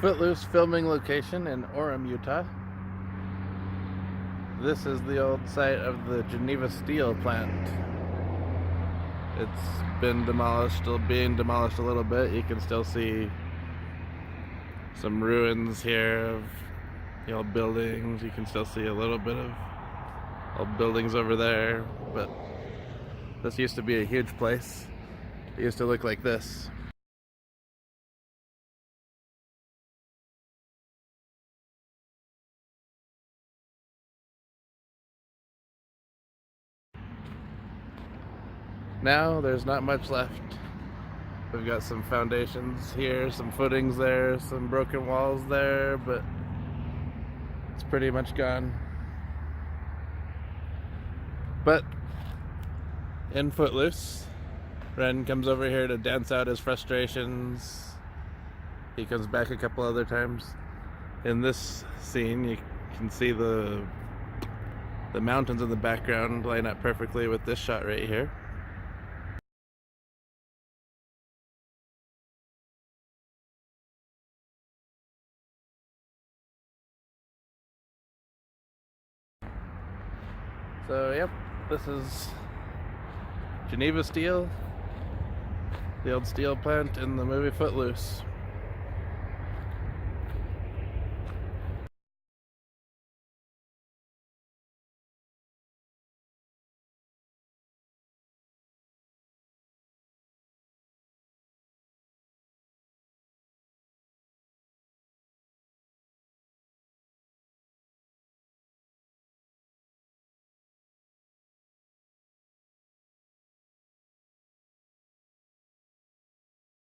Footloose filming location in Orem, Utah. This is the old site of the Geneva Steel Plant. It's been demolished, still being demolished a little bit. You can still see some ruins here of the old buildings. You can still see a little bit of old buildings over there, but this used to be a huge place. It used to look like this. Now there's not much left. We've got some foundations here, some footings there, some broken walls there, but it's pretty much gone. But in Footloose, Ren comes over here to dance out his frustrations. He comes back a couple other times. In this scene, you can see the mountains in the background line up perfectly with this shot right here. So yep, this is Geneva Steel, the old steel plant in the movie Footloose.